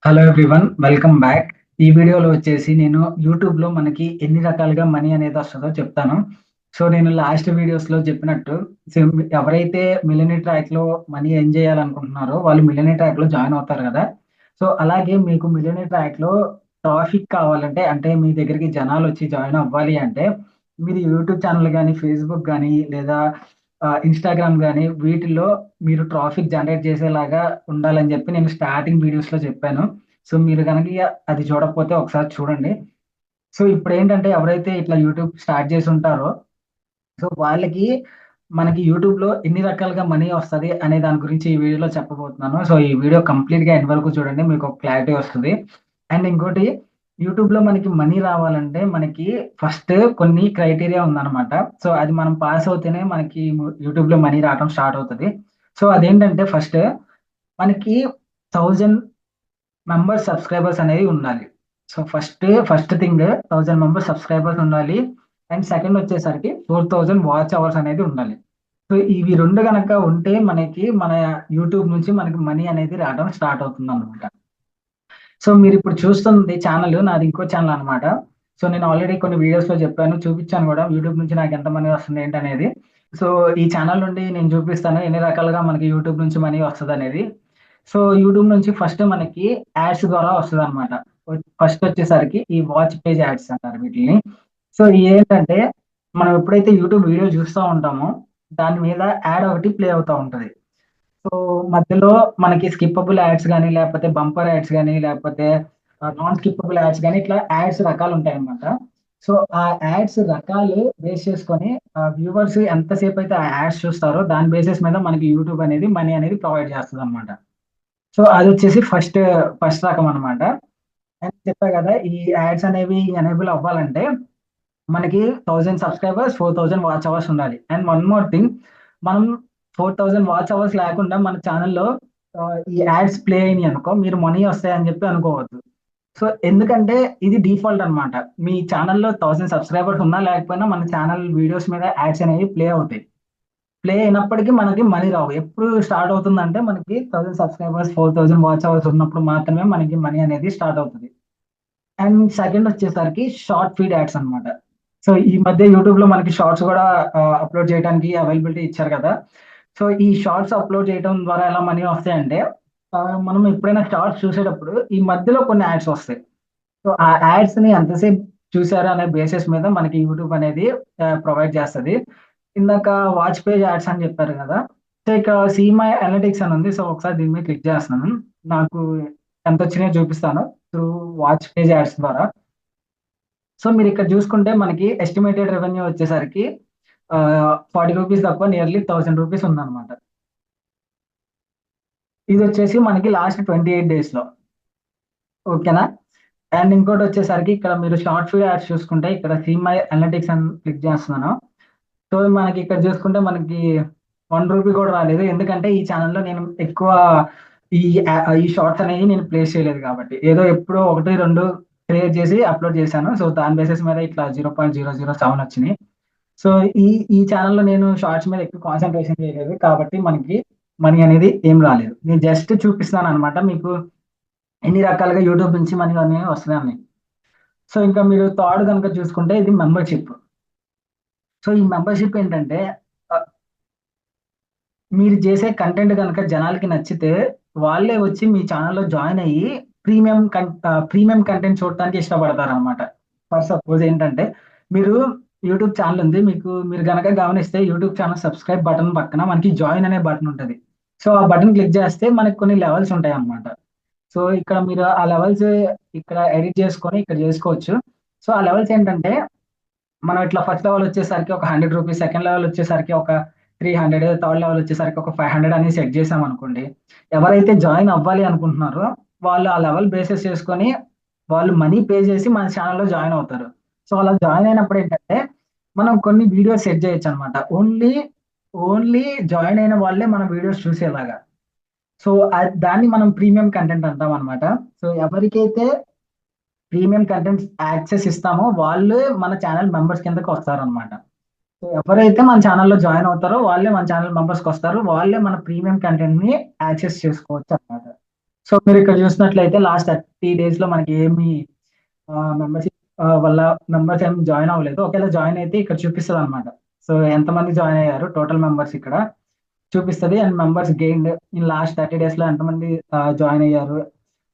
Hello everyone. Welcome back. ఈ వీడియోలో వచ్చేసి నేను యూట్యూబ్‌లో మనకి ఎన్ని రకాలుగా మనీ అనేది వస్తదో చెప్తాను. సో, నేను లాస్ట్ వీడియోస్‌లో చెప్పినట్టు ఎవరైతే మిలియనేర్ ట్రాక్‌లో మనీ ఎర్న్ చేయాలనుకుంటున్నారో వాళ్ళు మిలియనేర్ ట్రాక్‌లో జాయిన్ అవుతారు గదా! సో, అలాగే మీకు మిలియనేర్ ట్రాక్‌లో ట్రాఫిక్ కావాలంటే అంటే మీ దగ్గరికి జనాలొచ్చి జాయిన్ అవ్వాలి అంటే మీరు యూట్యూబ్ ఛానెల్ గాని, ఫేస్‌బుక్ గాని లేదా ఇన్‌స్టాగ్రామ్ గాని వీటిల్లో మీరు ట్రాఫిక్ జనరేట్ చేసేలాగా ఉండాలని జెప్పి నేను స్టార్టింగ్ వీడియోస్‌లో చెప్పాను. సో, మీరు గనక అది చూడకపోతే ఒకసారి చూడండి. సో, ఇప్పుడేంటంటే ఎవరైతే ఇట్లా యూట్యూబ్ స్టార్ట్ చేసుంటారో, సో, వాళ్ళకి మనకి యూట్యూబ్‌లో ఎన్ని రకాలుగా మనీ వస్తది అనే దాని గురించి ఈ వీడియోలో చెప్పబోతున్నాను. సో, ఈ వీడియో కంప్లీట్‌గా ఎండ్ వరకు చూడండి. మీకొక క్లారిటీ వస్తది. అండ్ ఇంకోటి యూట్యూబ్‌లో మనకి మనీ రావాలంటే మనకి ఫస్ట్ కొన్ని క్రైటీరియా ఉందనమాట. సో, అది మనం పాస్ అవుతేనే మనకి యూట్యూబ్‌లో మనీ రావటం స్టార్ట్ అవుతది. సో, అదేంటంటే ఫస్ట్ మనకి 1000 మెంబర్స్ సబ్‌స్క్రైబర్స్ అనేవి ఉండాలి. So, first thing 1000 members subscribers ఉండాలి. అండ్ సెకండ్ వచ్చేసరికి 4000 వాచ్ అవర్స్ అనేది ఉండాలి. సో, ఇవి 2 గనక ఉంటే మనకి మన యూట్యూబ్ నుంచి మనకి మనీ అనేది రావడం స్టార్ట్ అవుతుందనమాట. సో, మీరిప్పుడు చూస్తుంది ఛానెల్ నాది ఇంకో ఛానెల్ అనమాట. సో, నేను ఆల్రెడీ కొన్ని వీడియోస్‌లో చెప్పాను. చూపిచ్చాను గూడా యూట్యూబ్ నుంచి నాకెంత మనీ వస్తుంది ఏంటనేది. సో, ఈ ఛానెల్ నుండి నేను చూపిస్తాను ఎన్ని రకాలుగా మనకి యూట్యూబ్ నుంచి మనీ వస్తదనేది. సో, యూట్యూబ్ నుంచి ఫస్ట్ మనకి యాడ్స్ ద్వారా వస్తదనమాట. ఫస్ట్ వచ్చేసరికి ఈ వాచ్ పేజ్ యాడ్స్ అంటారు వీటిలిని. సో, ఏంటంటే మనం ఎప్పుడైతే యూట్యూబ్ వీడియో చూస్తా ఉంటామో దాని మీద యాడ్ ఒకటి ప్లే అవుతా ఉంటది. సో, మధ్యలో మనకి స్కిప్పబుల్ యాడ్స్ గాని, లేపోతే బంపర్ యాడ్స్ గాని, లేపోతే నాన్ స్కిప్పబుల్ యాడ్స్ గాని, ఇట్లా యాడ్స్ రకాలుంటాయన్నమాట. సో, ఆ యాడ్స్ రకాలు బేస్ చేసుకొని వ్యూవర్స్ ఎంతసేపయితే ఆ యాడ్స్ చూస్తారో, దాని బేసిస్ మీద మనకి యూట్యూబ్ అనేది మనీ అనేది ప్రొవైడ్ చేస్తదన్నమాట. సో, అదొచ్చేసి ఫస్ట్ రకం అన్నమాట. అండ్ చెప్పా గదా! ఈ యాడ్స్ అనేవి ఎనేబుల్ అవ్వాలంటే మనకి 1000 సబ్‌స్క్రైబర్స్, 4000 వాచ్ అవర్స్ ఉండాలి. అండ్ వన్ మోర్ థింగ్ మనం 4000 వాచ్ అవర్స్ లేకుండా మన ఛానెల్‌లో ఈ యాడ్స్ ప్లే అయినాయనుకో మీరు మనీ వస్తాయని జెప్పి అనుకోవద్దు. సో, ఎందుకంటే ఇది డిఫాల్ట్ అన్నమాట. మీ ఛానెల్‌లో 1000 సబ్‌స్క్రైబర్స్ ఉన్నా లేకపోయినా మన ఛానెల్ వీడియోస్ మీద యాడ్స్ అనేవి ప్లే అవుతాయి. ప్లే అయినప్పటికీ మనకి మనీ రావు. ఎప్పుడు స్టార్ట్ అవుతుందంటే మనకి 1000 సబ్‌స్క్రైబర్స్, 4000 వాచ్ అవర్స్ ఉన్నప్పుడు మాత్రమే మనకి మనీ అనేది స్టార్ట్ అవుతది. అండ్ సెకండ్ వచ్చేసరికి షార్ట్ ఫీడ్ యాడ్స్ అన్నమాట. సో, ఈ మధ్య యూట్యూబ్‌లో మనకి షార్ట్స్ గూడా అప్‌లోడ్ చేయడానికి అవైలబిలిటీ ఇచ్చారు గదా! సో, ఈ షార్ట్స్ అప్‌లోడ్ చేయడం ద్వారా ఎలా మనీ వస్తాయంటే మనం ఎప్పుడైనా షార్ట్స్ చూసేటప్పుడు ఈ మధ్యలో కొన్ని యాడ్స్ వస్తాయి. సో, ఆ యాడ్స్‌ని ఎంతసేపు చూసారు అనే బేసిస్ మీద మనకి యూట్యూబ్ అనేది ప్రొవైడ్ చేస్తది. ఇందాక వాచ్ పేజ్ యాడ్స్ అని చెప్పారు గదా! సో, ఇక సీ మై అనలిటిక్స్ అని ఉంది. సో, ఒకసారి దీని మీద క్లిక్ చేస్తున్నాను. నాకు ఎంతొచ్చినాయో చూపిస్తాను. త్రూ వాచ్ పేజ్ యాడ్స్ ద్వారా. సో, మీరిక్కడ చూసుకుంటే మనకి ఎస్టిమేటెడ్ రెవెన్యూ వచ్చేసరికి రూ. 40 తక్కువ నియర్లీ రూ. 1000 ఉందన్నమాట. ఇదొచ్చేసి మనకి లాస్ట్ 28 డేస్‌లో. ఓకేనా? అండ్ ఇంకోటొచ్చేసరికి ఇక్కడ మీరు షార్ట్ ఫీడ్ యాడ్స్ చూసుకుంటే ఇక్కడ సీ మై అనలిటిక్స్ అని క్లిక్ చేస్తున్నాను. సో, మనకి ఇక్కడ చూసుకుంటే మనకి రూ. 1 కూడా రాలేదు. ఎందుకంటే ఈ ఛానెల్‌లో నేను ఎక్కువ ఈ షార్ట్స్ అనేవి నేను ప్లేస్ చేయలేదు కాబట్టి. ఏదో ఎప్పుడో 1, 2 క్రియేట్ చేసి అప్‌లోడ్ చేశాను. సో, దాని బేసిస్ మీద ఇట్లా 0.007 వచ్చినియి. సో, ఈ ఈ ఛానెల్‌లో నేను షార్ట్స్ మీద ఎక్కువ కాన్సంట్రేషన్ చేయలేదు. కాబట్టి మనకి మనీ అనేది ఏం రాలేదు. నేను జస్ట్ చూపిస్తున్నాననమాట మీకు ఎన్ని రకాలుగా యూట్యూబ్ నుంచి మనీ అనేవి వస్తున్నాయని. సో, ఇంకా మీరు థర్డ్ గనుక చూసుకుంటే ఇది మెంబర్‌షిప్. సో, ఈ మెంబర్‌షిప్ ఏంటంటే ఆహ్, మీరు చేసే కంటెంట్ గనక జనాలకి నచ్చితే వాళ్ళే వచ్చి మీ ఛానెల్‌లో జాయిన్ అయ్యి ప్రీమియం కంటెంట్ చూడటానికి ఇష్టపడతారనమాట. ఫర్ సపోజ్ ఏంటంటే మీరు యూట్యూబ్ ఛానెల్ ఉంది. మీరు గనక గమనిస్తే యూట్యూబ్ ఛానెల్ సబ్‌స్క్రైబ్ బటన్ పక్కన మనకి జాయిన్ అనే బటన్ ఉంటది. సో, ఆ బటన్ క్లిక్ చేస్తే మనకు కొన్ని లెవెల్స్ ఉంటాయన్నమాట. సో, ఇక్కడ మీరు ఆ లెవెల్స్ ఇక్కడ ఎడిట్ చేసుకొని ఇక్కడ చేసుకోవచ్చు. సో, ఆ లెవెల్స్ ఏంటంటే మనం ఇట్లా ఫస్ట్ లెవెల్ వచ్చేసరికి ఒక రూ. 100, సెకండ్ లెవెల్ వచ్చేసరికి ఒక 300, థర్డ్ లెవెల్ వచ్చేసరికి ఒక 500 అని సెట్ చేసామనుకోండి. ఎవరైతే జాయిన్ అవ్వాలి అనుకుంటున్నారో వాళ్ళు ఆ లెవెల్ బేసిస్ చేసుకొని వాళ్ళు మనీ పే చేసి మన ఛానెల్‌లో జాయిన్ అవుతారు. సో, అలా జాయిన్ అయినప్పుడు ఏంటంటే మనం కొన్ని వీడియోస్ సెట్ చేయొచ్చనమాట. ఓన్లీ జాయిన్ అయిన వాళ్ళే మన వీడియోస్ చూసేలాగా. సో, దాన్ని మనం ప్రీమియం కంటెంట్ అంటామనమాట. సో, ఎవరికైతే ప్రీమియం కంటెంట్స్ యాక్సెస్ ఇస్తామో వాళ్ళే మన ఛానెల్ మెంబర్స్ కిందకి వస్తారనమాట. సో, ఎవరైతే మన ఛానెల్‌లో జాయిన్ అవుతారో వాళ్ళే మన ఛానెల్ మెంబర్స్‌కొస్తారు. వాళ్ళే మన ప్రీమియం కంటెంట్‌ని యాక్సెస్ చేసుకోవచ్చనమాట. సో మీరిక్కడ చూసినట్లయితే లాస్ట్ 30 డేస్‌లో మనకి ఏమి మెంబర్‌షిప్ వల్ల మెంబర్స్ ఏమి జాయిన్ అవ్వలేదు. ఒకవేళ జాయిన్ అయితే ఇక్కడ చూపిస్తదనమాట. సో ఎంతమంది జాయిన్ అయ్యారు టోటల్ మెంబర్స్ ఇక్కడ చూపిస్తది. And members gained in last 30 డేస్‌లో ఎంతమంది జాయిన్ అయ్యారు.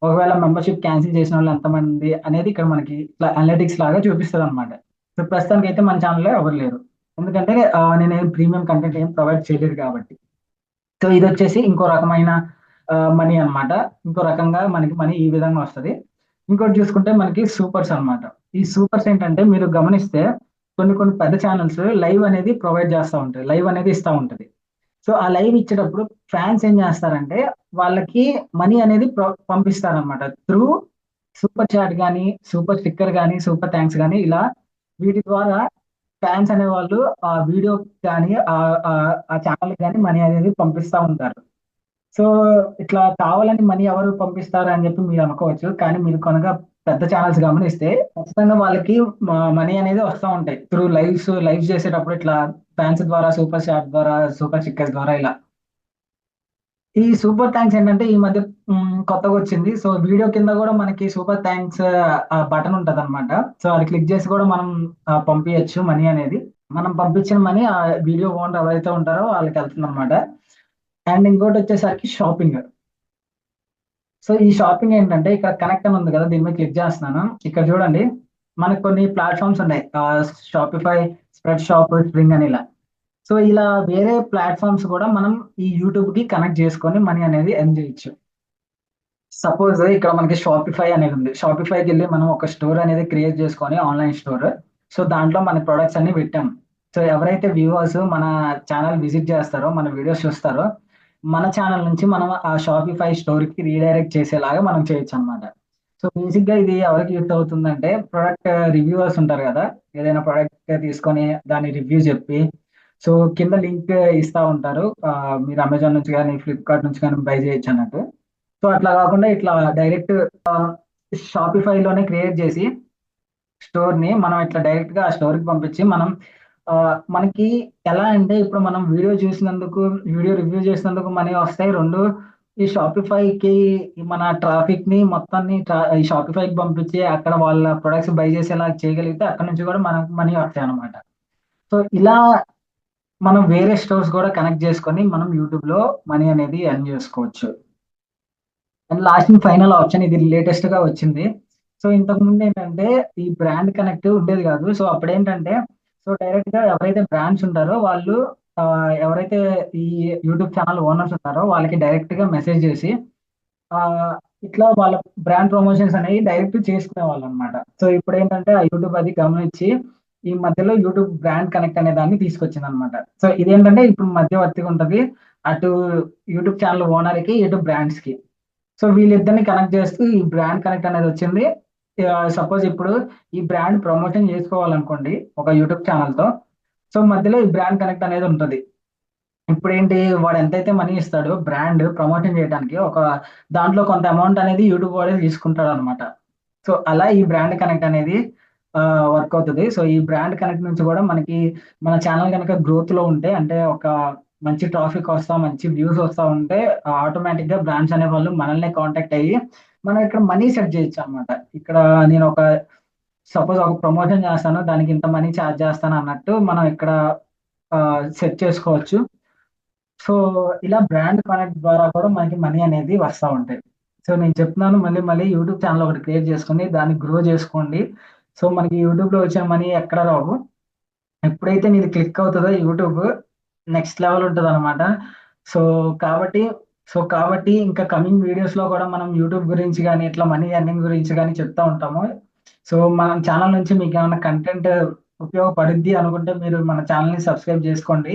ఒకవేళ మెంబర్‌షిప్ క్యాన్సిల్ చేసినోళ్ళు ఎంతమంది అనేది ఇక్కడ మనకి ఇట్లా అనలిటిక్స్ లాగా చూపిస్తదనమాట. సో ప్రస్తుతానికైతే మన ఛానెల్‌లో ఎవరు లేరు. ఎందుకంటే నేనేం ప్రీమియం కంటెంట్ ఏం ప్రొవైడ్ చేయలేదు కాబట్టి. సో ఇదొచ్చేసి ఇంకో రకమైన మనీ అన్నమాట. ఇంకో రకంగా మనకి మనీ ఈ విధంగా వస్తది. ఇంకోటి చూసుకుంటే మనకి సూపర్స్ అన్నమాట. ఈ సూపర్స్ ఏంటంటే మీరు గమనిస్తే కొన్ని కొన్ని పెద్ద ఛానెల్స్ లైవ్ అనేది ప్రొవైడ్ చేస్తా ఉంటాయి. లైవ్ అనేది ఇస్తా ఉంటది. సో ఆ లైవ్ ఇచ్చేటప్పుడు ఫ్యాన్స్ ఏం చేస్తారంటే వాళ్ళకి మనీ అనేది పంపిస్తారనమాట. త్రూ సూపర్ చాట్ గాని, సూపర్ స్టిక్కర్ గాని, సూపర్ థాంక్స్ గాని ఇలా వీటి ద్వారా ఫ్యాన్స్ అనేవాళ్ళు ఆ వీడియో గాని ఆ ఛానెల్‌కి గాని మనీ అనేది పంపిస్తా ఉంటారు. సో, ఇట్లా కావాలని మనీ ఎవరు పంపిస్తారు అని చెప్పి మీరు అనుకోవచ్చు. కానీ మీరు కనుక పెద్ద ఛానెల్స్ గమనిస్తే ఖచ్చితంగా వాళ్ళకి మనీ అనేది వస్తా ఉంటాయి. త్రూ లైవ్స్ చేసేటప్పుడు ఇట్లా ఫ్యాన్స్ ద్వారా, సూపర్ చాట్ ద్వారా, సూపర్ స్టిక్కర్స్ ద్వారా ఇలా. ఈ సూపర్ థాంక్స్ ఏంటంటే ఈ మధ్య కొత్తగొచ్చింది. సో, వీడియో కింద గూడా మనకి సూపర్ థాంక్స్ బటన్ ఉంటదనమాట. సో, అది క్లిక్ చేసి కూడా మనం పంపియచ్చు మనీ అనేది. మనం పంపించిన మనీ ఆ వీడియో ఓనర్ ఎవరైతే ఉంటారో వాళ్ళకెళ్తుందనమాట. అండ్ ఇంకోటొచ్చేసరికి షాపింగ్. సో, ఈ షాపింగ్ ఏంటంటే ఇక్కడ కనెక్ట్ అని ఉంది కదా! దీని మీద క్లిక్ చేస్తున్నాను. ఇక్కడ చూడండి మనకు కొన్ని ప్లాట్‌ఫార్మ్స్ ఉన్నాయి. షాపిఫై, స్ప్రెడ్ షాప్, స్ప్రింగ్ అని ఇలా. సో, ఇలా వేరే ప్లాట్‌ఫార్మ్స్ కూడా మనం ఈ యూట్యూబ్‌కి కనెక్ట్ చేసుకొని మనీ అనేది ఎర్న్ చేయొచ్చు. సపోజ్ ఇక్కడ మనకి షాపిఫై అనేది ఉంది. షాపిఫైకెళ్ళి మనం ఒక స్టోర్ అనేది క్రియేట్ చేసుకొని ఆన్‌లైన్ స్టోర్. సో, దాంట్లో మన ప్రొడక్ట్స్ అన్నీ పెట్టాం. సో, ఎవరైతే వ్యూవర్స్ మన ఛానెల్ విజిట్ చేస్తారో, మన వీడియోస్ చూస్తారో, మన ఛానెల్ నుంచి మనం ఆ షాపిఫై స్టోర్‌కి రీడైరెక్ట్ చేసేలాగా మనం చేయొచ్చనమాట. సో, బేసిక్‌గా ఇది ఎవరికి యూజ్ అవుతుందంటే ప్రొడక్ట్ రివ్యూవర్స్ ఉంటారు కదా! ఏదైనా ప్రొడక్ట్ తీసుకొని దాని రివ్యూ చెప్పి, సో, కింద లింక్ ఇస్తా ఉంటారు. మీరు అమెజాన్ నుంచి గాని, ఫ్లిప్‌కార్ట్ నుంచి గాని బై చేయొచ్చన్నట్టు. సో, అట్లా గాకుండా ఇట్లా డైరెక్ట్ షాపిఫైలోనే క్రియేట్ జేసి స్టోర్‌ని మనం ఇట్లా డైరెక్ట్‌గా ఆ స్టోర్‌కి పంపించి మనం మనకి ఎలా అంటే ఇప్పుడు మనం వీడియో రివ్యూ చేసినందుకు మనీ వస్తాయి. 2 ఈ షాపిఫైకి మన ట్రాఫిక్‌ని మొత్తాన్ని ఈ షాపిఫైకి పంపించి అక్కడ వాళ్ళ ప్రొడక్ట్స్ బై చేసేలా చేయగలిగితే అక్కడి నుంచి కూడా మనకు మనీ వస్తాయన్నమాట. సో, ఇలా మనం వేరే స్టోర్స్ గూడా కనెక్ట్ జేసుకొని మనం యూట్యూబ్‌లో మనీ అనేది ఎర్న్ జేసుకోవచ్చు. And last and final option ఇది లేటెస్ట్‌గా వచ్చింది. సో, ఇంతకుముందేంటంటే, ఈ బ్రాండ్ కనెక్ట్ ఉండేది గాదు. సో, అప్పుడేంటంటే, సో, డైరెక్ట్‌గా ఎవరైతే బ్రాండ్స్ ఉంటారో వాళ్ళు ఎవరైతే ఈ యూట్యూబ్ ఛానల్ ఓనర్స్ ఉంటారో వాళ్ళకి డైరెక్ట్‌గా మెసేజ్ జేసి ఆహ్, ఇట్లా వాళ్ళ బ్రాండ్ ప్రమోషన్స్ అనేవి డైరెక్ట్ చేసుకునేవాళ్ళనమాట. సో, ఇప్పుడేంటంటే, ఆ యూట్యూబ్ అది గమనించి ఈ మధ్యలో యూట్యూబ్ బ్రాండ్ కనెక్ట్ అనే దాన్ని తీసుకొచ్చిందనమాట. సో, ఇదేంటంటే, ఇప్పుడు మధ్యవర్తిగా ఉంటది. అటు యూట్యూబ్ ఛానల్ ఓనర్‌కి, ఇటు బ్రాండ్స్‌కి. సో, వీళ్ళిద్దరిని కనెక్ట్ చేస్తూ ఈ బ్రాండ్ కనెక్ట్ అనేదొచ్చింది. సపోజ్ ఇప్పుడు ఈ బ్రాండ్ ప్రమోషన్ చేసుకోవాలనుకోండి ఒక యూట్యూబ్ ఛానెల్‌తో. సో, మధ్యలో ఈ బ్రాండ్ కనెక్ట్ అనేదుంటది. ఇప్పుడేంటి వాడెంతైతే మనీ ఇస్తాడో బ్రాండ్ ప్రమోషన్ చేయడానికి దాంట్లో కొంత అమౌంట్ అనేది యూట్యూబ్ వాడే తీసుకుంటాడనమాట. సో, అలా ఈ బ్రాండ్ కనెక్ట్ అనేది వర్క్ అవుతది. సో, ఈ బ్రాండ్ కనెక్ట్ నుంచి గూడా మనకి మన ఛానెల్ గనక గ్రోత్‌లో ఉంటే అంటే ఒక మంచి ట్రాఫిక్ వస్తా, మంచి వ్యూస్ వస్తా ఉంటే ఆటోమేటిక్‌గా బ్రాండ్స్ అనేవాళ్ళు మనల్నే కాంటాక్ట్ అయ్యి, మనం ఇక్కడ మనీ సెట్ చేయొచ్చనమాట. ఇక్కడ నేనొక సపోజ్ ఒక ప్రమోషన్ చేస్తాను. దానికి ఇంత మనీ చార్జ్ చేస్తానన్నట్టు మనం ఇక్కడ సెట్ చేసుకోవచ్చు. సో, ఇలా బ్రాండ్ కనెక్ట్ ద్వారా కూడా మనకి మనీ అనేది వస్తా ఉంటాయి. సో, నేను చెప్తున్నాను మళ్ళీ మళ్ళీ యూట్యూబ్ ఛానెల్ ఒకటి క్రియేట్ చేసుకొని దాన్ని గ్రో చేసుకోండి. సో, మనకి యూట్యూబ్‌లో వచ్చే మనీ ఎక్కడ రావు. ఎప్పుడైతే నీది క్లిక్ అవుతదో యూట్యూబ్ నెక్స్ట్ లెవెల్ ఉంటదనమాట. సో, కాబట్టి కాబట్టి ఇంకా కమింగ్ వీడియోస్‌లో కూడా మనం యూట్యూబ్ గురించి గాని, ఇట్లా మనీ ఎర్నింగ్ గురించి గాని చెప్తా ఉంటాము. సో, మన ఛానెల్ నుంచి మీకేమన్నా కంటెంట్ ఉపయోగపడిద్ది అనుకుంటే మీరు మన ఛానెల్‌ని సబ్స్క్రైబ్ చేసుకోండి.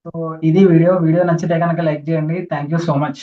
సో, ఇది వీడియో. వీడియో నచ్చితే గనక లైక్ చేయండి. Thank you so much.